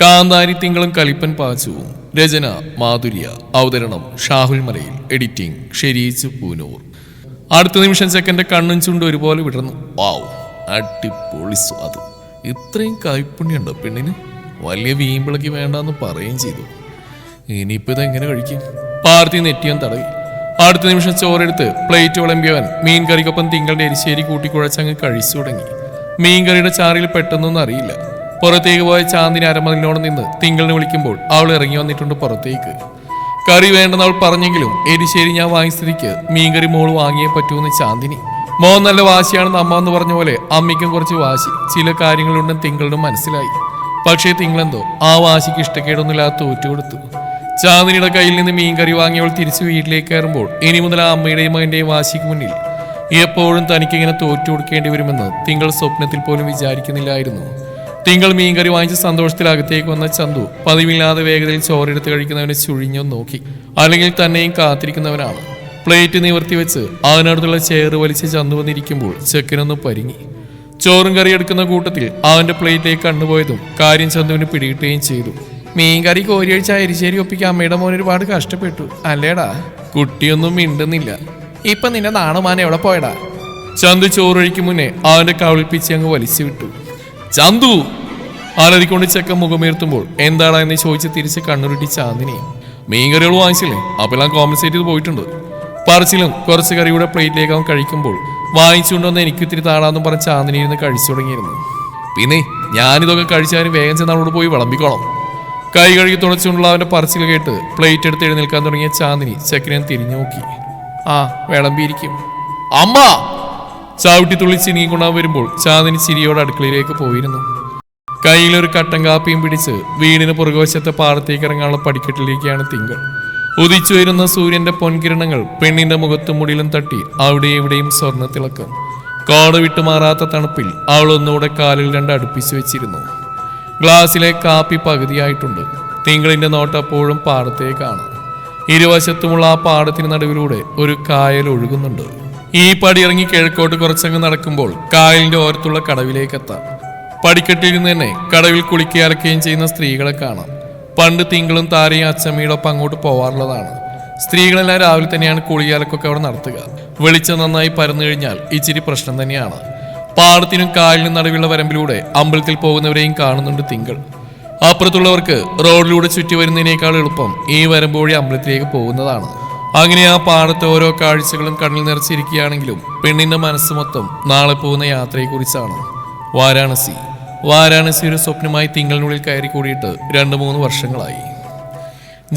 കാന്താരി തിങ്കളും കലിപ്പൻ പാച്ചുവും. രചന മാധുര്യ. അവതരണം ഷാഹുൽ മലയിൽ. എഡിറ്റിംഗ് ഷെരീജ് പൂനൂർ. അടുത്ത നിമിഷം ചെക്കൻ്റെ കണ്ണും ചുണ്ടും ഒരുപോലെ വിടർന്നു. വാവ്, അടിപൊളി സ്വാദ്. ഇത്രയും കൈപ്പുണ്യുണ്ടോ പെണ്ണിന്? വലിയ വീമ്പിളക്ക് വേണ്ടെന്ന് പറയുകയും ചെയ്തു. ഇനിയിപ്പോൾ ഇതെങ്ങനെ കഴിക്കും? പാർത്തി നെറ്റിയാൻ തടവി. അടുത്ത നിമിഷം ചോറെടുത്ത് പ്ലേറ്റ് വിളമ്പിയവൻ മീൻ കറിക്കൊപ്പം തിങ്കളുടെ എരിശ്ശേരി കൂട്ടിക്കുഴച്ചങ്ങ് കഴിച്ചു തുടങ്ങി. മീൻകറിയുടെ ചാറിൽ പെട്ടെന്നൊന്നും അറിയില്ല. പുറത്തേക്ക് പോയ ചാന്ദിനി അരമതിലിനോട് നിന്ന് തിങ്കളിനെ വിളിക്കുമ്പോൾ അവൾ ഇറങ്ങി വന്നിട്ടുണ്ട് പുറത്തേക്ക്. കറി വേണ്ടെന്ന് അവൾ പറഞ്ഞെങ്കിലും എരിശ്ശേരി ഞാൻ വാങ്ങിയ സ്ഥിതിക്ക് മീൻകറി മോള് വാങ്ങിയേ പറ്റൂന്ന് ചാന്ദിനി. മോൻ നല്ല വാശിയാണെന്ന് അമ്മ എന്ന് പറഞ്ഞ പോലെ അമ്മയ്ക്കും കുറച്ച് വാശി. ചില കാര്യങ്ങളുണ്ടെന്ന് തിങ്കളുടെ മനസ്സിലായി. പക്ഷേ തിങ്കളെന്തോ ആ വാശിക്ക് ഇഷ്ടക്കേടൊന്നുമില്ലാതെ തോറ്റുകൊടുത്തു. ചാന്ദിനിയുടെ കയ്യിൽ നിന്ന് മീൻകറി വാങ്ങിയവൾ തിരിച്ച് വീട്ടിലേക്ക് കയറുമ്പോൾ ഇനി മുതൽ ആ അമ്മയുടെയും മകന്റെയും വാശിക്ക് മുന്നിൽ എപ്പോഴും തനിക്കിങ്ങനെ തോറ്റു കൊടുക്കേണ്ടി വരുമെന്ന് തിങ്കൾ സ്വപ്നത്തിൽ പോലും വിചാരിക്കുന്നില്ലായിരുന്നു. തിങ്കൾ മീൻകറി വാങ്ങിച്ച് സന്തോഷത്തിൽ അകത്തേക്ക് വന്ന ചന്തു പതിവില്ലാതെ വേഗതയിൽ ചോറെടുത്ത് കഴിക്കുന്നവനെ ചുഴിഞ്ഞോ നോക്കി. അല്ലെങ്കിൽ തന്നെയും കാത്തിരിക്കുന്നവനാണ്. പ്ലേറ്റ് നിവർത്തി വെച്ച് അവനടുത്തുള്ള ചെയർ വലിച്ച് ചന്തു വന്നിരിക്കുമ്പോൾ ചെക്കനൊന്ന് പരിങ്ങി. ചോറും കറി എടുക്കുന്ന കൂട്ടത്തിൽ അവന്റെ പ്ലേറ്റിലേക്ക് കണ്ണുപോയതും കാര്യം ചന്തുവിന് പിടികിട്ടുകയും ചെയ്തു. മീൻകറി കോരിയഴിച്ച എരിശ്ശേരി ഒപ്പിക്കാൻ അമ്മയുടെ മോൻ ഒരുപാട് കഷ്ടപ്പെട്ടു അല്ലേടാ. കുട്ടിയൊന്നും മിണ്ടുന്നില്ല. ഇപ്പൊ നിന്റെ നാണുമാൻ എവിടെ പോയടാ? ചന്തു ചോറൊഴിക്കും മുന്നേ അവന്റെ കവിളിപ്പിച്ച് അങ്ങ് വലിച്ചു വിട്ടു. ചന്തു ആലതിക്കൊണ്ട് ചെക്കൻ മുഖമേർത്തുമ്പോൾ എന്താടാ എന്ന് ചോദിച്ച് തിരിച്ച് കണ്ണുരുട്ടി ചാന്ദിനി. മീൻകറികൾ വാങ്ങിച്ചില്ലേ? അപ്പെല്ലാം കോമ്പൻസേറ്റ് ചെയ്ത് പോയിട്ടുണ്ട്. പറച്ചിലും കുറച്ച് കറിയുടെ പ്ലേറ്റിലേക്ക് അവൻ കഴിക്കുമ്പോൾ വാങ്ങിച്ചുകൊണ്ടുവന്ന് എനിക്ക് ഇത്തിരി താടാന്നും പറഞ്ഞ് ചാന്ദിനി ഇരുന്ന് കഴിച്ചു തുടങ്ങിയിരുന്നു. പിന്നെ ഞാനിതൊക്കെ കഴിച്ചാലും വേഗം ചെന്ന് അവളോട് പോയി വിളമ്പിക്കോണം. കൈ കഴുകി തുടച്ചുകൊണ്ടുള്ള അവന്റെ പറച്ചിൽ കേട്ട് പ്ലേറ്റ് എടുത്ത് എഴുന്നേൽക്കാൻ തുടങ്ങിയ ചാന്ദിനി ചെക്കനെ തിരിഞ്ഞു നോക്കി. ആ വിളമ്പിയിരിക്കും അമ്മ. ചവിട്ടി തുള്ളി ചിനിക്കൊണ്ടാൻ വരുമ്പോൾ ചാന്ദിനി ചിരിയോടെ അടുക്കളയിലേക്ക് പോയിരുന്നു. കയ്യിലൊരു കട്ടൻ കാപ്പിയും പിടിച്ച് വീടിന് പുറകുവശത്തെ പാടത്തേക്ക് ഇറങ്ങാനുള്ള പടിക്കെട്ടിലേക്കാണ് തിങ്കൾ. ഉദിച്ചു വരുന്ന സൂര്യന്റെ പൊൻകിരണങ്ങൾ പെണ്ണിന്റെ മുഖത്തും മുടിയിലും തട്ടി അവിടെ എവിടെയും സ്വർണ്ണ തിളക്കം. കോട വിട്ടുമാറാത്ത തണുപ്പിൽ അവൾ ഒന്നുകൂടെ കാലിൽ രണ്ട് അടുപ്പിച്ചു വെച്ചിരുന്നു. ഗ്ലാസ്സിലെ കാപ്പി പകുതിയായിട്ടുണ്ട്. തിങ്കളിന്റെ നോട്ടപ്പോഴും പാടത്തേക്കാണ്. ഇരുവശത്തുമുള്ള ആ പാടത്തിന് നടുവിലൂടെ ഒരു കായൽ ഒഴുകുന്നുണ്ട്. ഈ പടിയിറങ്ങി കിഴക്കോട്ട് കുറച്ചങ്ങ് നടക്കുമ്പോൾ കായലിന്റെ ഓരത്തുള്ള കടവിലേക്കെത്താം. പടിക്കെട്ടിൽ നിന്ന് തന്നെ കടവിൽ കുളിക്കുകയും അലക്കുകയും ചെയ്യുന്ന സ്ത്രീകളെ കാണാം. പണ്ട് തിങ്കളും താരയും അച്ചമ്മയോടൊപ്പം അങ്ങോട്ട് പോവാറുള്ളതാണ്. സ്ത്രീകളെല്ലാം രാവിലെ തന്നെയാണ് കുളിയാലക്കൊക്കെ അവിടെ നടത്തുക. വെളിച്ചം നന്നായി പരന്നു കഴിഞ്ഞാൽ ഇച്ചിരി പ്രശ്നം തന്നെയാണ്. പാടത്തിനും കായലിനും നടുവിലുള്ള വരമ്പിലൂടെ അമ്പലത്തിൽ പോകുന്നവരെയും കാണുന്നുണ്ട് തിങ്കൾ. അപ്പുറത്തുള്ളവർക്ക് റോഡിലൂടെ ചുറ്റി വരുന്നതിനേക്കാൾ എളുപ്പം ഈ വരമ്പ് വഴി അമ്പലത്തിലേക്ക് പോകുന്നതാണ്. അങ്ങനെ ആ പാടത്തെ ഓരോ കാഴ്ചകളും കണ്ണിൽ നിറച്ചിരിക്കുകയാണെങ്കിലും പെണ്ണിന്റെ മനസ്സ് മൊത്തം നാളെ പോകുന്ന യാത്രയെക്കുറിച്ചാണ്. വാരാണസി ഒരു സ്വപ്നമായി തിങ്കളിനുള്ളിൽ കയറി കൂടിയിട്ട് 2-3 വർഷങ്ങളായി.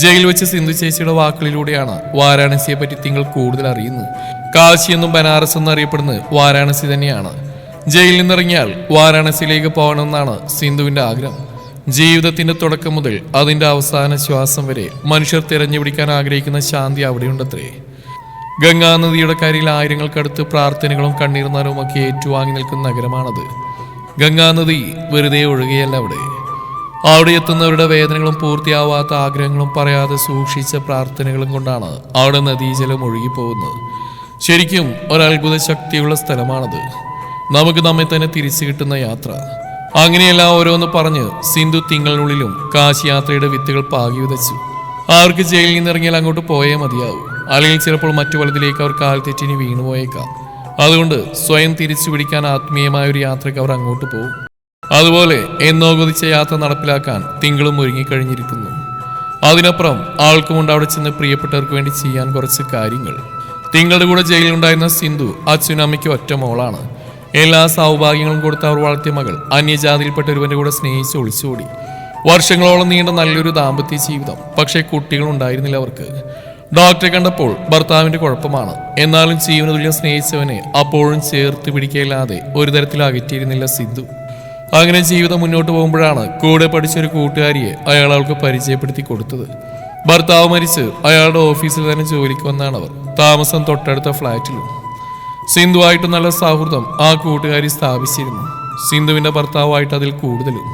ജയിൽ വെച്ച് സിന്ധു ചേച്ചിയുടെ വാക്കുകളിലൂടെയാണ് വാരാണസിയെ പറ്റി തിങ്കൾ കൂടുതൽ അറിയുന്നത്. കാശി എന്നും ബനാറസ് എന്നും അറിയപ്പെടുന്നത് വാരാണസി തന്നെയാണ്. ജയിലിൽ നിന്നിറങ്ങിയാൽ വാരാണസിയിലേക്ക് പോകണമെന്നാണ് സിന്ധുവിന്റെ ആഗ്രഹം. ജീവിതത്തിന്റെ തുടക്കം മുതൽ അതിന്റെ അവസാന ശ്വാസം വരെ മനുഷ്യർ തിരഞ്ഞുപിടിക്കാൻ ആഗ്രഹിക്കുന്ന ശാന്തി അവിടെയുണ്ടത്രേ. ഗംഗാനദിയുടെ കരയിൽ ആയിരങ്ങൾക്കടുത്ത് പ്രാർത്ഥനകളും കണ്ണീർനാരവും ഒക്കെ ഏറ്റുവാങ്ങി നിൽക്കുന്ന നഗരമാണത്. ഗംഗാനദി വെറുതെ ഒഴുകുകയല്ല അവിടെ എത്തുന്നവരുടെ വേദനകളും പൂർത്തിയാവാത്ത ആഗ്രഹങ്ങളും പറയാതെ സൂക്ഷിച്ച പ്രാർത്ഥനകളും കൊണ്ടാണ് അവിടെ നദീജലം ഒഴുകിപ്പോകുന്നത്. ശരിക്കും ഒരത്ഭുത ശക്തിയുള്ള സ്ഥലമാണത്. നമുക്ക് നമ്മെ തന്നെ തിരിച്ചു കിട്ടുന്ന യാത്ര. അങ്ങനെയെല്ലാം ഓരോന്ന് പറഞ്ഞ് സിന്ധു തിങ്കളിനുള്ളിലും കാശി യാത്രയുടെ വിത്തുകൾ പാകി വിതച്ചു. അവർക്ക് ജയിലിൽ നിന്നിറങ്ങിയാൽ അങ്ങോട്ട് പോയേ മതിയാവൂ. അല്ലെങ്കിൽ ചിലപ്പോൾ മറ്റു പലതിലേക്ക് അവർ കാൽ തെറ്റിനി വീണുപോയേക്കാം. അതുകൊണ്ട് സ്വയം തിരിച്ചു പിടിക്കാൻ ആത്മീയമായ ഒരു യാത്രയ്ക്ക് അവർ അങ്ങോട്ട് പോകും. അതുപോലെ എന്നോ കൊതിച്ച യാത്ര നടപ്പിലാക്കാൻ തിങ്കളും ഒരുങ്ങിക്കഴിഞ്ഞിരിക്കുന്നു. അതിനപ്പുറം ആൾക്കുമുണ്ട് അവിടെ ചെന്ന് പ്രിയപ്പെട്ടവർക്ക് വേണ്ടി ചെയ്യാൻ കുറച്ച് കാര്യങ്ങൾ. തിങ്കളുടെ കൂടെ ജയിലിലുണ്ടായിരുന്ന സിന്ധു അച്ഛനും അമ്മയ്ക്കും ഒറ്റ മോളാണ്. എല്ലാ സൗഭാഗ്യങ്ങളും കൊടുത്ത അവർ വളർത്തിയ മകൾ അന്യജാതിയിൽപ്പെട്ട ഒരുവന്റെ കൂടെ സ്നേഹിച്ച് ഒളിച്ചോടി. വർഷങ്ങളോളം നീണ്ട നല്ലൊരു ദാമ്പത്യ ജീവിതം. പക്ഷേ കുട്ടികൾ ഉണ്ടായിരുന്നില്ല അവർക്ക്. ഡോക്ടറെ കണ്ടപ്പോൾ ഭർത്താവിന്റെ കുഴപ്പമാണ്. എന്നാലും ജീവന തുല്യം സ്നേഹിച്ചവനെ അപ്പോഴും ചേർത്ത് പിടിക്കല്ലാതെ ഒരു തരത്തിൽ അകറ്റിയിരുന്നില്ല സിന്ധു. അങ്ങനെ ജീവിതം മുന്നോട്ട് പോകുമ്പോഴാണ് കൂടെ പഠിച്ചൊരു കൂട്ടുകാരിയെ അയാൾ അവൾക്ക് പരിചയപ്പെടുത്തി കൊടുത്തത്. ഭർത്താവ് മരിച്ച് അയാളുടെ ഓഫീസിൽ തന്നെ ജോലിക്ക് വന്നാണ് അവർ. താമസം തൊട്ടടുത്ത ഫ്ലാറ്റിലും. സിന്ധുവായിട്ട് നല്ല സൗഹൃദം ആ കൂട്ടുകാരി സ്ഥാപിച്ചിരുന്നു. സിന്ധുവിന്റെ ഭർത്താവായിട്ട് അതിൽ കൂടുതലും.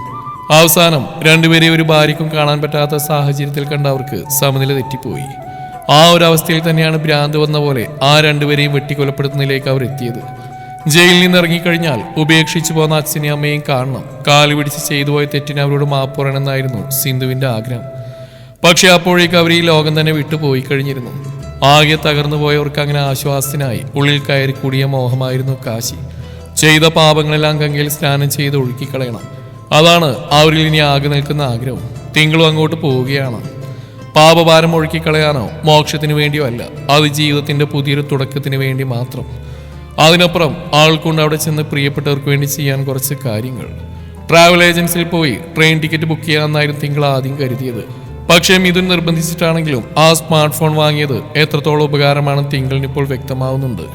അവസാനം രണ്ടുപേരെ ഒരു ഭാര്യയ്ക്കും കാണാൻ പറ്റാത്ത സാഹചര്യത്തിൽ കണ്ട അവർക്ക് സമനില തെറ്റിപ്പോയി. ആ ഒരു അവസ്ഥയിൽ തന്നെയാണ് ഭ്രാന്ത് വന്ന പോലെ ആ രണ്ടുപേരെയും വെട്ടിക്കൊലപ്പെടുത്തുന്നതിലേക്ക് അവർ എത്തിയത്. ജയിലിൽ നിന്ന് ഇറങ്ങിക്കഴിഞ്ഞാൽ ഉപേക്ഷിച്ചു പോന്ന അച്ഛനെയും അമ്മയും കാണണം. കാല് പിടിച്ച് ചെയ്തു പോയ തെറ്റിന് അവരോട് മാപ്പ് പറയണമെന്നായിരുന്നു സിന്ധുവിന്റെ ആഗ്രഹം. പക്ഷെ അപ്പോഴേക്ക് അവർ ഈ ലോകം തന്നെ വിട്ടുപോയി കഴിഞ്ഞിരുന്നു. ആകെ തകർന്നു പോയവർക്ക് അങ്ങനെ ആശ്വാസത്തിനായി ഉള്ളിൽ കയറി കൂടിയ മോഹമായിരുന്നു കാശി. ചെയ്ത പാപങ്ങളെല്ലാം ഗംഗയിൽ സ്നാനം ചെയ്ത് ഒഴുക്കിക്കളയണം. അതാണ് അവരിൽ ഇനി ആകെ നിൽക്കുന്ന ആഗ്രഹം. തിങ്കളും അങ്ങോട്ട് പോവുകയാണ്. പാപഭാരം ഒഴുക്കിക്കളയാനോ മോക്ഷത്തിന് വേണ്ടിയോ അല്ല, അത് ജീവിതത്തിന്റെ പുതിയൊരു തുടക്കത്തിന് വേണ്ടി മാത്രം. അതിനപ്പുറം ആൾക്കൊണ്ട് അവിടെ ചെന്ന് പ്രിയപ്പെട്ടവർക്ക് വേണ്ടി ചെയ്യാൻ കുറച്ച് കാര്യങ്ങൾ. ട്രാവൽ ഏജൻസിയിൽ പോയി ട്രെയിൻ ടിക്കറ്റ് ബുക്ക് ചെയ്യാമെന്നായിരുന്നു തിങ്കൾ ആദ്യം കരുതിയത്. പക്ഷേ മിഥുൻ നിർബന്ധിച്ചിട്ടാണെങ്കിലും ആ സ്മാർട്ട് ഫോൺ വാങ്ങിയത് എത്രത്തോളം ഉപകാരമാണെന്ന് തിങ്കളിനിപ്പോൾ വ്യക്തമാവുന്നുണ്ട്.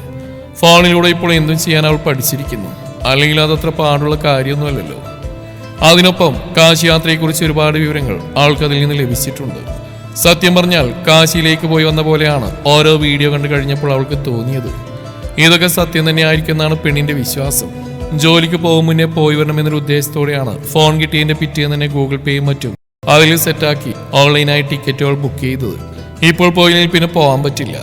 ഫോണിലൂടെ ഇപ്പോൾ എന്തും ചെയ്യാൻ അവൾ പഠിച്ചിരിക്കുന്നു. അല്ലെങ്കിൽ അതത്ര പാടുള്ള കാര്യമൊന്നുമല്ലല്ലോ. അതിനൊപ്പം കാശി യാത്രയെക്കുറിച്ച് ഒരുപാട് വിവരങ്ങൾ അവൾക്കതിൽ നിന്ന് ലഭിച്ചിട്ടുണ്ട്. സത്യം പറഞ്ഞാൽ കാശിയിലേക്ക് പോയി വന്ന പോലെയാണ് ഓരോ വീഡിയോ കണ്ടു കഴിഞ്ഞപ്പോൾ അവൾക്ക് തോന്നിയത്. ഇതൊക്കെ സത്യം തന്നെ ആയിരിക്കുമെന്നാണ് പെണ്ണിന്റെ വിശ്വാസം. ജോലിക്ക് പോകും മുന്നേ പോയി വരണമെന്നൊരു ഉദ്ദേശത്തോടെയാണ് ഫോൺ കിട്ടിയതിന്റെ പിറ്റേന്ന് തന്നെ ഗൂഗിൾ പേയും മറ്റും അതിൽ സെറ്റാക്കി ഓൺലൈനായി ടിക്കറ്റുകൾ ബുക്ക് ചെയ്തത്. ഇപ്പോൾ പോയില്ലെങ്കിൽ പിന്നെ പോകാൻ പറ്റില്ല.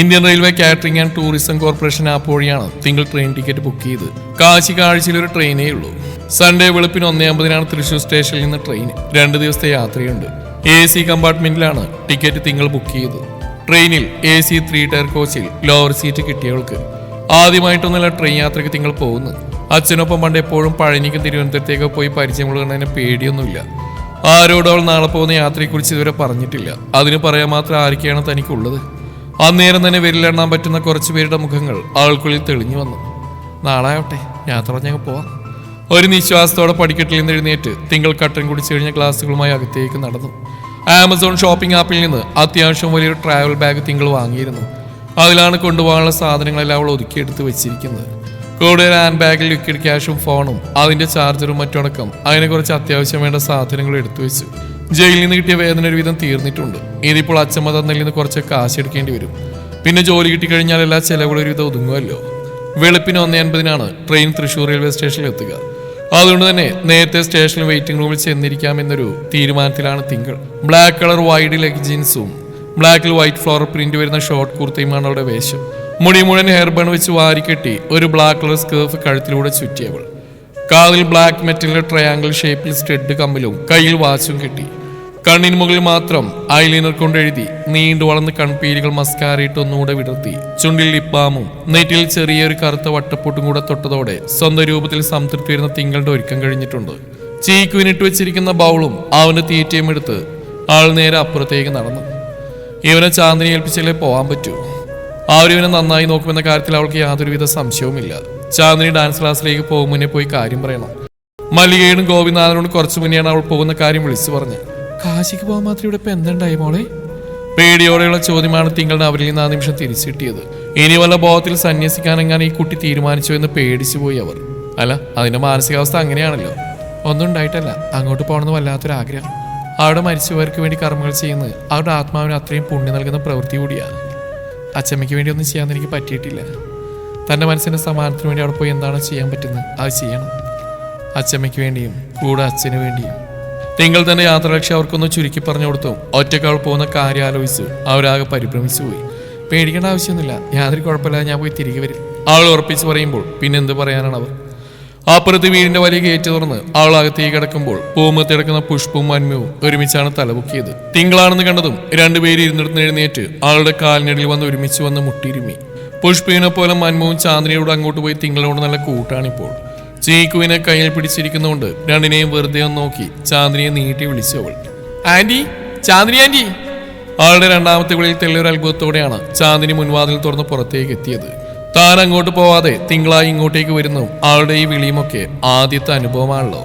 Indian railway catering and tourism corporation app വഴിയാണ് തിങ്കൾ ട്രെയിൻ ടിക്കറ്റ് ബുക്ക് ചെയ്ത്. കാശിക്ക് ആഴ്ചയിലൊരു ട്രെയിനേ ഉള്ളൂ. സൺഡേ വെളുപ്പിന് 1:50 തൃശ്ശൂർ സ്റ്റേഷനിൽ നിന്ന് ട്രെയിൻ. 2 ദിവസത്തെ യാത്രയുണ്ട്. AC കമ്പാർട്ട്മെന്റിലാണ് ടിക്കറ്റ് തിങ്കൾ ബുക്ക് ചെയ്തത്. ട്രെയിനിൽ AC 3 ടയർ കോച്ചിൽ ലോവർ സീറ്റ് കിട്ടിയവൾക്ക്. ആദ്യമായിട്ടൊന്നുമല്ല ട്രെയിൻ യാത്രയ്ക്ക് തിങ്കൾ പോകുന്നു. അച്ഛനൊപ്പം പണ്ട് എപ്പോഴും പഴനിക്കും തിരുവനന്തപുരത്തേക്ക് പോയി പരിചയമുള്ളതിനെ പേടിയൊന്നുമില്ല. ആരോടും അവൾ നാളെ പോകുന്ന യാത്രയെക്കുറിച്ച് ഇതുവരെ പറഞ്ഞിട്ടില്ല. അതിന് പറയാൻ മാത്രം ആരൊക്കെയാണ് തനിക്കുള്ളത്? അന്നേരം തന്നെ വിരലെണ്ണാൻ പറ്റുന്ന കുറച്ചു പേരുടെ മുഖങ്ങൾ അവൾക്കുള്ളിൽ തെളിഞ്ഞു വന്നു. നാളെ ആവട്ടെ, യാത്ര പറഞ്ഞങ്ങ് പോവാം. ഒരു നിശ്വാസത്തോടെ പടിക്കെട്ടിൽ നിന്ന് എഴുന്നേറ്റ് തിങ്കൾ കട്ടൻ കുടിച്ചു കഴിഞ്ഞ ഗ്ലാസുകളുമായി അകത്തേക്ക് നടന്നു. ആമസോൺ ഷോപ്പിംഗ് ആപ്പിൽ നിന്ന് അത്യാവശ്യം വലിയൊരു ട്രാവൽ ബാഗ് തിങ്കൾ വാങ്ങിയിരുന്നു. അതിലാണ് കൊണ്ടുപോകാനുള്ള സാധനങ്ങളെല്ലാം അവൾ ഒതുക്കിയെടുത്ത് വെച്ചിരിക്കുന്നത്. കൂടെ ഒരു ഹാൻഡ് ബാഗിൽ ലിക്വിഡ് ക്യാഷും ഫോണും അതിന്റെ ചാർജറും മറ്റടക്കം അതിനെ കുറച്ച് അത്യാവശ്യം വേണ്ട സാധനങ്ങൾ എടുത്തു വെച്ചു. ജയിലിൽ നിന്ന് കിട്ടിയ വേദന ഒരുവിധം തീർന്നിട്ടുണ്ട്. ഇതിപ്പോൾ അച്ഛമ്മ തന്നതിൽ നിന്ന് കുറച്ച് കാശ് എടുക്കേണ്ടി വരും. പിന്നെ ജോലി കിട്ടിക്കഴിഞ്ഞാൽ എല്ലാ ചെലവുകളും ഒരുവിധം ഒതുങ്ങുമല്ലോ. വെളുപ്പിന് 1:50 ട്രെയിൻ തൃശ്ശൂർ റെയിൽവേ സ്റ്റേഷനിൽ എത്തുക. അതുകൊണ്ട് തന്നെ നേരത്തെ സ്റ്റേഷനിൽ വെയിറ്റിംഗ് റൂമിൽ ചെന്നിരിക്കാമെന്നൊരു തീരുമാനത്തിലാണ് തിങ്കൾ. ബ്ലാക്ക് കളർ വൈഡ് ലെഗ് ജീൻസും ബ്ലാക്കിൽ വൈറ്റ് ഫ്ലോർ പ്രിന്റ് വരുന്ന ഷോർട്ട് കുർത്തയുമാണ് അവിടെ വേഷം. മുടി മുഴുവൻ ഹെയർ ബൺ വെച്ച് വാരിക്കെട്ടി ഒരു ബ്ലാക്ക് കളർ സ്കേർഫ് കഴുത്തിലൂടെ ചുറ്റിയവൾ. കാതിൽ ബ്ലാക്ക് മെറ്റലിന്റെ ട്രയാങ്കിൾ ഷേപ്പിൽ സ്റ്റഡ് കമ്പിലും കയ്യിൽ വാച്ചും കെട്ടി. കണ്ണിന് മുകളിൽ മാത്രം ഐലൈനർ കൊണ്ടെഴുതി നീണ്ടു വളർന്ന് കൺപീലികൾ മസ്കാരയിട്ട് ഒന്നുകൂടെ വിടർത്തി. ചുണ്ടിൽ ലിപ്പാമും നെറ്റിൽ ചെറിയൊരു കറുത്ത വട്ടപ്പൊട്ടും കൂടെ തൊട്ടതോടെ സ്വന്തം രൂപത്തിൽ സംതൃപ്തി വരുന്ന തിങ്കളുടെ ഒരുക്കം കഴിഞ്ഞിട്ടുണ്ട്. ചീക്കുവിനിട്ട് വെച്ചിരിക്കുന്ന ബൗളും അവന്റെ തീറ്റയും എടുത്ത് ആൾ നേരെ അപ്പുറത്തേക്ക് നടന്നു. ഇവനെ ചാന്ദിനി ഏൽപ്പിച്ചാലേ പോകാൻ പറ്റൂ. ഇവനെ നന്നായി നോക്കുമെന്ന കാര്യത്തിൽ അവൾക്ക് യാതൊരുവിധ സംശയവുമില്ല. ചാന്ദിനി ഡാൻസ് ക്ലാസ്സിലേക്ക് പോകും മുന്നേ പോയി കാര്യം പറയണം. മല്ലികയോടും ഗോപിനാഥനോടും കുറച്ചു മുന്നെയാണ് അവൾ പോകുന്ന കാര്യം വിളിച്ചു പറഞ്ഞ്. കാശിക്ക് പോകാൻ മാത്രം ഇവിടെ ഇപ്പൊ എന്തുണ്ടായി മോളെ? പേടിയോടെയുള്ള ചോദ്യമാണ് തിങ്കളുടെ അവരിൽ നിന്ന് ആ നിമിഷം തിരിച്ചു കിട്ടിയത്. ഇനി വല്ല ബോധത്തിൽ സന്യസിക്കാനെങ്ങാനും ഈ കുട്ടി തീരുമാനിച്ചു എന്ന് പേടിച്ചു പോയി അവർ. അല്ല, അതിന്റെ മാനസികാവസ്ഥ അങ്ങനെയാണല്ലോ. ഒന്നും ഉണ്ടായിട്ടല്ല, അങ്ങോട്ട് പോകണമെന്ന് വല്ലാത്തൊരാഗ്രഹം. അവിടെ മരിച്ചവർക്ക് വേണ്ടി കർമ്മങ്ങൾ ചെയ്യുന്നത് അവരുടെ ആത്മാവിന് അത്രയും പുണ്യം നൽകുന്ന പ്രവൃത്തി കൂടിയാണ്. അച്ചമ്മയ്ക്ക് വേണ്ടി ഒന്നും ചെയ്യാൻ എനിക്ക് പറ്റിയിട്ടില്ല. തൻ്റെ മനസ്സിന്റെ സമാധാനത്തിന് വേണ്ടി അവിടെ പോയി എന്താണോ ചെയ്യാൻ പറ്റുന്നത് അത് ചെയ്യണം. അച്ചമ്മയ്ക്ക് വേണ്ടിയും കൂടെ അച്ഛന് വേണ്ടിയും. തിങ്കൾ തന്റെ യാത്രലക്ഷ്യം അവർക്കൊന്ന് ചുരുക്കി പറഞ്ഞു കൊടുത്തു. ഒറ്റക്കാൾ പോകുന്ന കാര്യം ആലോചിച്ച് അവരാകെ പരിഭ്രമിച്ചു പോയി. പേടിക്കേണ്ട ആവശ്യമൊന്നുമില്ല, യാതൊരു കുഴപ്പമില്ലാതെ ഞാൻ പോയി തിരികെ വരും. അവൾ ഉറപ്പിച്ച് പറയുമ്പോൾ പിന്നെന്ത് പറയാനാണ് അവർ? അപ്പുറത്ത് വീടിന്റെ വലിയ ഗേറ്റ് തുറന്ന് അവൾ അകത്തേക്ക് കിടക്കുമ്പോൾ പൂമത്ത് കിടക്കുന്ന പുഷ്പവും മന്മവും ഒരുമിച്ചാണ് തലപൊക്കിയത്. തിങ്കളാണെന്ന് കണ്ടതും രണ്ടുപേരും ഇരുന്നിടത്ത് എഴുന്നേറ്റ് അവളുടെ കാലിനടിയിൽ വന്ന് ഒരുമിച്ച് വന്ന് മുട്ടിരുമി. പുഷ്പവിനെ പോലെ മന്മവും ചാന്ദിനിയോട് അങ്ങോട്ട് പോയി തിങ്കളോട് നല്ല കൂട്ടാണിപ്പോൾ. ചീക്കുവിനെ കയ്യിൽ പിടിച്ചിരിക്കുന്നതുകൊണ്ട് രണ്ടിനെയും വെറുതെ ഒന്ന് നോക്കി ചാന്ദിനിയെ നീട്ടി വിളിച്ചവൾ. Anti, Chandini anti. അവളുടെ രണ്ടാമത്തെ വിളിയിൽ തെളിയൊരു അത്ഭുതത്തോടെയാണ് ചാന്ദിനി മുൻവാതിൽ തുറന്ന് പുറത്തേക്ക് എത്തിയത്. താൻ അങ്ങോട്ട് പോവാതെ തിങ്കളായി ഇങ്ങോട്ടേക്ക് വരുന്നു. അവളുടെ ഈ വിളിയുമൊക്കെ ആദ്യത്തെ അനുഭവമാണല്ലോ.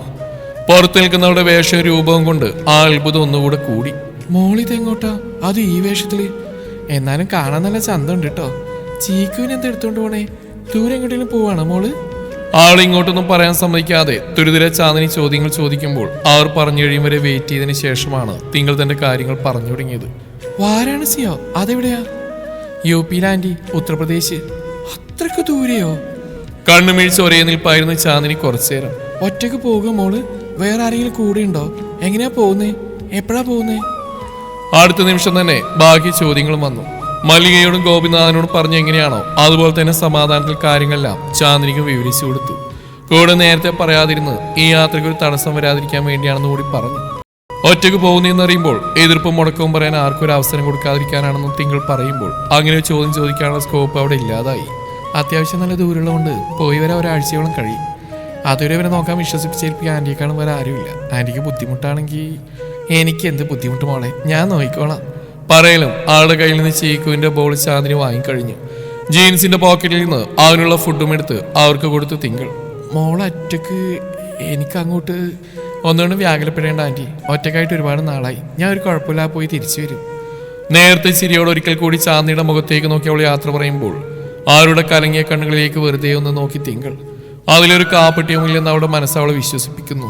പുറത്തു നിൽക്കുന്നവളുടെ വേഷ രൂപവും കൊണ്ട് ആ അത്ഭുതം ഒന്നുകൂടെ കൂടി. മോളിതെങ്ങോട്ടാ? അത് ഈ വേഷത്തില്? എന്നാലും കാണാൻ നല്ല ചന്തമുണ്ട് കേട്ടോ. ചീക്കുവിനെ എന്തെടുത്തോണ്ട് പോണേ? ദൂരെ എങ്ങോട്ടേലും പോവാണോ മോള്? ആൾ ഇങ്ങോട്ടൊന്നും പറയാൻ സമ്മതിക്കാതെ തുരിതിരെ ചാന്ദിനി ചോദ്യങ്ങൾ ചോദിക്കുമ്പോൾ അവർ പറഞ്ഞു കഴിയും വരെ വെയിറ്റ് ചെയ്തതിന് ശേഷമാണ് തിങ്കൾ തന്റെ കാര്യങ്ങൾ പറഞ്ഞു തുടങ്ങിയത്. വാരാണസിയോ? അതെവിടെയാ? UP aunty, Uttar Pradesh. അത്രക്ക് ദൂരെയോ? കണ്ണുമിഴിച്ച് ഒരേ നിൽപ്പായിരുന്നു ചാന്ദിനി കുറച്ചേരം. ഒറ്റക്ക് പോകുക മോള്? വേറെ ആരെങ്കിലും കൂടെ ഉണ്ടോ? എങ്ങനെയാ പോകുന്നേ? എപ്പോഴാ പോകുന്നേ? അടുത്ത നിമിഷം തന്നെ ബാക്കി ചോദ്യങ്ങളും വന്നു. മല്ലികയോടും ഗോപിനാഥനോടും പറഞ്ഞ എങ്ങനെയാണോ അതുപോലെ തന്നെ സമാധാനത്തിൽ കാര്യങ്ങളെല്ലാം ചാന്ദിനിക്ക് വിവരിച്ചു കൊടുത്തു. കൂടെ നേരത്തെ പറയാതിരുന്ന് ഈ യാത്രയ്ക്ക് ഒരു തടസ്സം വരാതിരിക്കാൻ വേണ്ടിയാണെന്ന് കൂടി പറഞ്ഞു. ഒറ്റയ്ക്ക് പോകുന്നതെന്നറിയുമ്പോൾ എതിർപ്പും മുടക്കവും പറയാൻ ആർക്കും ഒരു അവസരം കൊടുക്കാതിരിക്കാനാണെന്നും തിങ്കൾ പറയുമ്പോൾ അങ്ങനെ ഒരു ചോദ്യം ചോദിക്കാനുള്ള സ്കോപ്പ് അവിടെ ഇല്ലാതായി. അത്യാവശ്യം നല്ല ദൂരമുള്ളതുകൊണ്ട് പോയി വരാൻ ഒരാഴ്ചയോളം കഴിയും. അതുവരെ ഇവരെ നോക്കാൻ വിശ്വസിപ്പിച്ചേൽപ്പിക്കാൻ ആൻറ്റിയെക്കാളും വരെ ആരുമില്ല. ആൻറ്റിക്ക് ബുദ്ധിമുട്ടാണെങ്കിൽ എനിക്ക് എന്ത് ബുദ്ധിമുട്ട് മോളെ, ഞാൻ നോക്കിക്കോളാം. പറയലും ആളുടെ കയ്യിൽ നിന്ന് ചീക്കുവിന്റെ ബോൾ ചാന്ദിനി വാങ്ങിക്കഴിഞ്ഞു. ജീൻസിന്റെ പോക്കറ്റിൽ നിന്ന് അവനുള്ള ഫുഡും എടുത്ത് അവർക്ക് കൊടുത്ത് തിങ്കൾ. മോളൊറ്റക്ക് എനിക്ക് അങ്ങോട്ട് ഒന്നുകൊണ്ടും വ്യാകുലപ്പെടേണ്ട ആൻറ്റി, ഒറ്റക്കായിട്ട് ഒരുപാട് നാളായി. ഞാൻ ഒരു കുഴപ്പമില്ലാതെ പോയി തിരിച്ചു വരും. നേരത്തെ ചിരിയോട് ഒരിക്കൽ കൂടി ചാന്ദിനിയുടെ മുഖത്തേക്ക് നോക്കി അവൾ യാത്ര പറയുമ്പോൾ ആരുടെ കലങ്ങിയ കണ്ണുകളിലേക്ക് വെറുതെ ഒന്ന് നോക്കി തിങ്കൾ. അതിലൊരു കാപ്പട്യമില്ലെന്ന് അവളുടെ മനസ്സ് അവളെ വിശ്വസിപ്പിക്കുന്നു.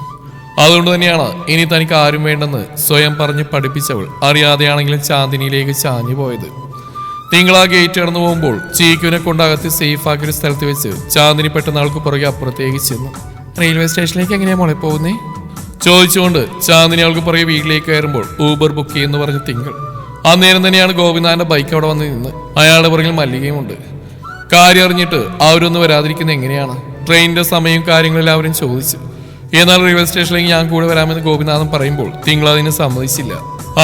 അതുകൊണ്ട് തന്നെയാണ് ഇനി തനിക്ക് ആരും വേണ്ടെന്ന് സ്വയം പറഞ്ഞ് പഠിപ്പിച്ചവൾ അറിയാതെയാണെങ്കിലും ചാന്ദിനിയിലേക്ക് ചാഞ്ഞു പോയത്. തിങ്കൾ ആ ഗേറ്റ് കടന്നു പോകുമ്പോൾ ചീക്കുവിനെ കൊണ്ടകത്ത് സേഫാക്കിയ ഒരു സ്ഥലത്ത് വെച്ച് ചാന്ദിനി പെട്ടെന്ന് ആൾക്ക് പുറകെ അപ്പുറത്തേക്ക് ചെന്നു. റെയിൽവേ സ്റ്റേഷനിലേക്ക് എങ്ങനെയാ മോളെ പോകുന്നേ ചോദിച്ചുകൊണ്ട് ചാന്ദിനി അവൾക്ക് പുറകെ വീട്ടിലേക്ക് കയറുമ്പോൾ ഊബർ ബുക്ക് ചെയ്യുമെന്ന് പറഞ്ഞ തിങ്കൾ. അന്നേരം തന്നെയാണ് ഗോപിനാഥന്റെ ബൈക്ക് അവിടെ വന്ന് നിന്ന്. അയാളുടെ പുറകിൽ മല്ലികയും ഉണ്ട്. കാര്യം അറിഞ്ഞിട്ട് അവരൊന്നും വരാതിരിക്കുന്നത് എങ്ങനെയാണ്? ട്രെയിനിന്റെ സമയവും കാര്യങ്ങളെല്ലാവരും ചോദിച്ചു. എന്നാൽ റെയിൽവേ സ്റ്റേഷനിലേക്ക് ഞാൻ കൂടെ വരാമെന്ന് ഗോപിനാഥൻ പറയുമ്പോൾ തിങ്കൾ അതിന് സമ്മതിച്ചില്ല.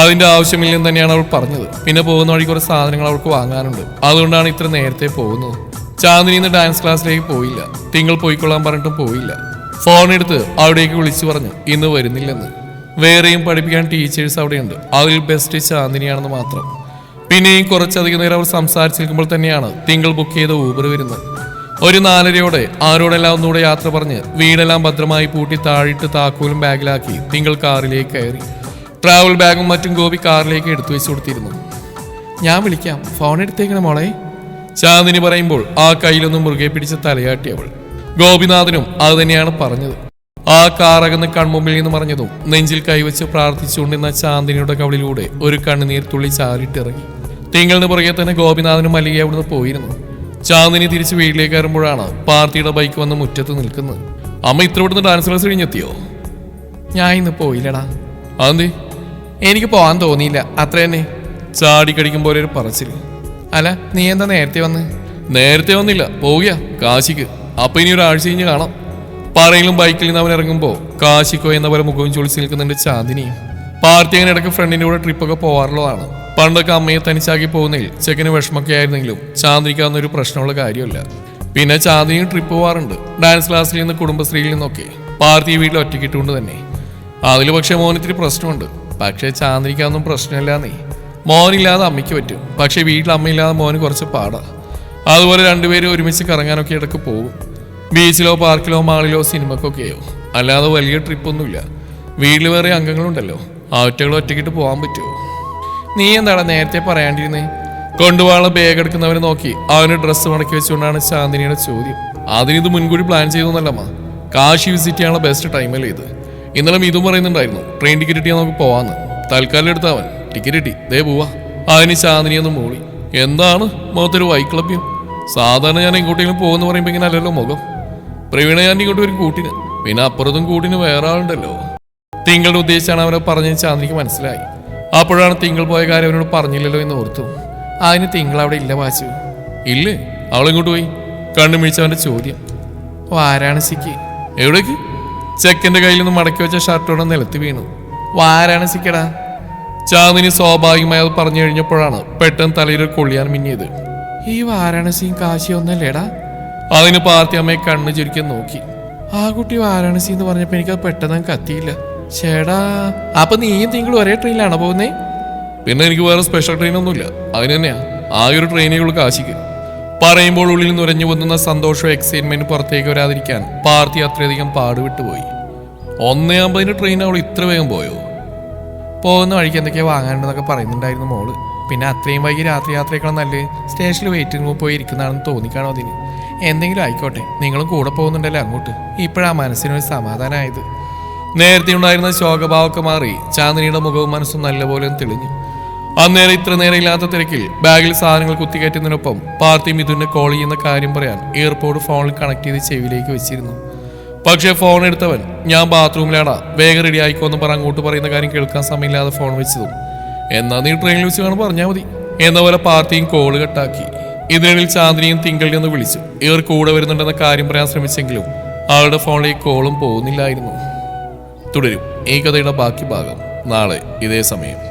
അതിന്റെ ആവശ്യമില്ലെന്ന് തന്നെയാണ് അവൾ പറഞ്ഞത്. പിന്നെ പോകുന്ന വഴി കുറച്ച് സാധനങ്ങൾ അവൾക്ക് വാങ്ങാനുണ്ട്, അതുകൊണ്ടാണ് ഇത്ര നേരത്തെ പോകുന്നത്. ചാന്ദിനി ഇന്ന് ഡാൻസ് ക്ലാസ്സിലേക്ക് പോയില്ല. തിങ്കൾ പോയിക്കൊള്ളാൻ പറഞ്ഞിട്ടും പോയില്ല. ഫോൺ എടുത്ത് അവിടേക്ക് വിളിച്ചു പറഞ്ഞു ഇന്ന് വരുന്നില്ലെന്ന്. വേറെയും പഠിപ്പിക്കാൻ ടീച്ചേഴ്സ് അവിടെയുണ്ട്, അതിൽ ബെസ്റ്റ് ചാന്ദിനിയാണെന്ന് മാത്രം. പിന്നെയും കുറച്ചധികം നേരം അവർ സംസാരിച്ച് നിൽക്കുമ്പോൾ തന്നെയാണ് തിങ്കൾ ബുക്ക് ചെയ്ത ഊബർ വരുന്നത്. ഒരു 4:30 ആരോടെല്ലാം ഒന്നുകൂടെ യാത്ര പറഞ്ഞ് വീടെല്ലാം ഭദ്രമായി പൂട്ടി താഴിട്ട് താക്കോലും ബാഗിലാക്കി തിങ്കൾ കാറിലേക്ക് കയറി. ട്രാവൽ ബാഗും മറ്റും ഗോപി കാറിലേക്ക് എടുത്തു വെച്ച് കൊടുത്തിരുന്നു. ഞാൻ വിളിക്കാം, ഫോൺ എടുത്തേക്കണം മോളെ ചാന്ദിനി പറയുമ്പോൾ ആ കയ്യിലൊന്നും മുറുകെ പിടിച്ച് തലയാട്ടി അവൾ. ഗോപിനാഥനും അത് തന്നെയാണ് പറഞ്ഞത്. ആ കാറകന്ന് കൺമുമ്പിൽ നിന്ന് മറിഞ്ഞതും നെഞ്ചിൽ കൈവച്ച് പ്രാർത്ഥിച്ചുകൊണ്ടിരുന്ന ചാന്ദിനിയുടെ കവളിലൂടെ ഒരു കണ്ണുനീർ തുള്ളി ചാലിട്ടിറങ്ങി. തിങ്കളിന് പുറകെ തന്നെ ഗോപിനാഥനും മല്ലിക അവിടുന്ന് പോയിരുന്നു. ചാന്ദിനി തിരിച്ച് വീട്ടിലേക്ക് കയറുമ്പോഴാണ് പാർട്ടിയുടെ ബൈക്ക് വന്ന് മുറ്റത്ത് നിൽക്കുന്നത്. അമ്മ ഇത്ര ഇവിടുന്ന് ഡാൻസ് ക്ലാസ് കഴിഞ്ഞെത്തിയോ? ഞാൻ ഇന്ന് പോയില്ലടാ. അതെന്തേ? എനിക്ക് പോകാൻ തോന്നിയില്ല, അത്ര തന്നെ. ചാടിക്കടിക്കും പോലെ ഒരു പറച്ചിൽ. അല്ല, നീ എന്താ നേരത്തെ വന്ന്? നേരത്തെ വന്നില്ല, പോവുക കാശിക്ക്. അപ്പൊ ഇനി ഒരാഴ്ച കഴിഞ്ഞ് കാണാം. പറയിലും ബൈക്കിൽ നിന്ന് അവൻ ഇറങ്ങുമ്പോൾ കാശിക്കോ എന്ന പോലെ മുഖവും ചൊളിച്ച് നിൽക്കുന്നുണ്ട് ചാന്ദിനിയും. പാർട്ടി അങ്ങനെ ഇടയ്ക്ക് ഫ്രണ്ടിൻ്റെ കൂടെ ട്രിപ്പൊക്കെ പോകാറുള്ളതാണ്. പണ്ടൊക്കെ അമ്മയെ തനിച്ചാക്കി പോകുന്നതിൽ ചെക്കന് വിഷമൊക്കെ ആയിരുന്നെങ്കിലും ചാന്ദിനിക്ക് അതൊന്നൊരു പ്രശ്നമുള്ള കാര്യമല്ല. പിന്നെ ചാന്ദിനിയും ട്രിപ്പ് പോകാറുണ്ട്, ഡാൻസ് ക്ലാസ്സിൽ നിന്ന് കുടുംബശ്രീയിൽ നിന്നൊക്കെ. പാർട്ടി വീട്ടിൽ ഒറ്റയ്ക്കിട്ടുകൊണ്ട് തന്നെ. അതിൽ പക്ഷേ മോനിത്തിരി പ്രശ്നമുണ്ട്. പക്ഷേ ചാന്ദിനിക്ക് അതൊന്നും പ്രശ്നമില്ലാന്നേ. മോനില്ലാതെ അമ്മയ്ക്ക് പറ്റും, പക്ഷേ വീട്ടിൽ അമ്മയില്ലാതെ മോന് കുറച്ച് പാടാ. അതുപോലെ രണ്ടുപേരും ഒരുമിച്ച് കറങ്ങാനൊക്കെ ഇടയ്ക്ക് പോകും. ബീച്ചിലോ പാർക്കിലോ മാളിലോ സിനിമക്കൊക്കെയോ. അല്ലാതെ വലിയ ട്രിപ്പൊന്നുമില്ല. വീട്ടിൽ വേറെ അംഗങ്ങളുണ്ടല്ലോ, ആ ഒറ്റകൾ ഒറ്റയ്ക്കിട്ട് പോകാൻ പറ്റുമോ? നീ എന്താണ് നേരത്തെ പറയാണ്ടിരുന്നേ? കൊണ്ടുപോകാനുള്ള ബാഗ് എടുക്കുന്നവരെ നോക്കി അവന് ഡ്രസ്സ് മടക്കി വെച്ചുകൊണ്ടാണ് ചാന്ദിനിയുടെ ചോദ്യം. അതിനിത് മുൻകൂടി പ്ലാൻ ചെയ്തൊന്നല്ലമ്മ. കാശി വിസിറ്റ് ചെയ്യാനുള്ള ബെസ്റ്റ് ടൈമല്ലേ ഇത്. ഇന്നലെ ഇതും പറയുന്നുണ്ടായിരുന്നു ട്രെയിൻ ടിക്കറ്റ് കിട്ടിയാൽ നമുക്ക് പോവാന്ന്. തൽക്കാലം എടുത്താവൻ ടിക്കറ്റ് കിട്ടി, ദേ പോവാ. അതിന് ചാന്ദിനിയൊന്ന് മൂളി. എന്താണ് മുഖത്തൊരു വൈക്ലഭ്യം? സാധാരണ ഞാൻ എങ്ങോട്ടെങ്കിലും പോകുമെന്ന് പറയുമ്പോൾ ഇങ്ങനെ അല്ലല്ലോ മുഖം. പ്രവീണ ഞാൻ ഇങ്ങോട്ട് ഒരു കൂട്ടിന്, പിന്നെ അപ്പുറത്തും കൂട്ടിന് വേറെ ആളുണ്ടല്ലോ. തിങ്കളുടെ ഉദ്ദേശിച്ചാണ് അവരെ പറഞ്ഞ് ചാന്ദിനിക്ക് മനസ്സിലായി. അപ്പോഴാണ് തിങ്കൾ പോയ കാര്യം അവനോട് പറഞ്ഞില്ലല്ലോ എന്ന് ഓർത്തു. അതിന് തിങ്കൾ അവിടെ ഇല്ല വാച്ചു. ഇല്ലേ? അവളിങ്ങോട്ട് പോയി. കണ്ണു മിഴിച്ചവന്റെ ചോദ്യം. വാരാണസിക്ക്. എവിടേക്ക്? ചെക്കൻ്റെ കയ്യിൽ നിന്ന് മടക്കി വെച്ച ഷർട്ടോടെ നിലത്ത് വീണു. വാരാണസിക്കടാ. ചാന്ദിനി സ്വാഭാവികമായി അത് പറഞ്ഞു കഴിഞ്ഞപ്പോഴാണ് പെട്ടെന്ന് തലയിൽ കൊള്ളിയാൻ മിന്നിയത്. ഈ വാരാണസിയും കാശി ഒന്നല്ലേടാ? അതിന് പാർത്തി അമ്മയെ കണ്ണു ചുരുക്കി നോക്കി. ആ കുട്ടി വാരാണസി എന്ന് പറഞ്ഞപ്പോ എനിക്കത് പെട്ടെന്ന് കത്തിയില്ല. ചേടാ, അപ്പൊ നീയും തിങ്കളും ഒരേ ട്രെയിനിലാണോ പോകുന്നേ? പിന്നെ എനിക്ക് വേറെ സ്പെഷ്യൽ ട്രെയിനൊന്നുമില്ല, അതിന് തന്നെയാ ആകെ ഒരു ട്രെയിനുകൾ കാശിക്ക്. പറയുമ്പോൾ ഉള്ളിൽ നുരഞ്ഞു പൊന്നുന്ന സന്തോഷവും എക്സൈറ്റ്മെന്റ് പുറത്തേക്ക് വരാതിരിക്കാൻ പാർത്തി അത്രയധികം പാടുവിട്ടുപോയി. 1:50 ട്രെയിൻ അവൾ ഇത്ര വേഗം പോയോ? പോകുന്ന വഴിക്ക് എന്തൊക്കെയാ വാങ്ങാനുണ്ടെന്നൊക്കെ പറയുന്നുണ്ടായിരുന്നു മോള്. പിന്നെ അത്രയും വൈകി രാത്രി യാത്രയേക്കാൾ നല്ലത് സ്റ്റേഷനിൽ വെയിറ്റിംഗ് റൂമിൽ പോയി ഇരിക്കുന്നതാണെന്ന് തോന്നിക്കാണോ അതിന്? എന്തെങ്കിലും ആയിക്കോട്ടെ, നിങ്ങളും കൂടെ പോകുന്നുണ്ടല്ലോ അങ്ങോട്ട്. ഇപ്പോഴാ മനസ്സിനൊരു സമാധാനമായത്. നേരത്തെ ഉണ്ടായിരുന്ന ശോകഭാവമൊക്കെ മാറി ചാന്ദിനിയുടെ മുഖവും മനസ്സും നല്ലപോലെ തെളിഞ്ഞു. അന്നേരം ഇത്ര നേരം ഇല്ലാത്ത തിരക്കിൽ ബാഗിൽ സാധനങ്ങൾ കുത്തിക്കയറ്റുന്നതിനൊപ്പം പാർത്തി മിഥുനെ കോൾ ചെയ്യുന്ന കാര്യം പറയാൻ എയർപോർട്ട് ഫോണിൽ കണക്ട് ചെയ്ത് ചെവിയിലേക്ക് വെച്ചിരുന്നു. പക്ഷേ ഫോൺ എടുത്തവൻ ഞാൻ ബാത്റൂമിലാടാ, വേഗം റെഡി ആയിക്കോന്ന് പറഞ്ഞ് അങ്ങോട്ട് പറയുന്ന കാര്യം കേൾക്കാൻ സമയമില്ലാതെ ഫോൺ വെച്ചതും. എന്നാ നീ ട്രെയിനിൽ വെച്ച് കാണുമ്പോൾ പറഞ്ഞാൽ മതി എന്ന പോലെ പാർട്ടിയും കോള് കട്ടാക്കി. ഇതിനിടയിൽ ചാന്ദ്രിയും തിങ്കളിൽ നിന്ന് വിളിച്ചു. ഇവർ കൂടെ വരുന്നുണ്ടെന്ന കാര്യം പറയാൻ ശ്രമിച്ചെങ്കിലും ആളുടെ ഫോണിലേക്ക് കോളും പോകുന്നില്ലായിരുന്നു. തുടരും ഈ കഥയുടെ ബാക്കി ഭാഗം നാളെ ഇതേ സമയം.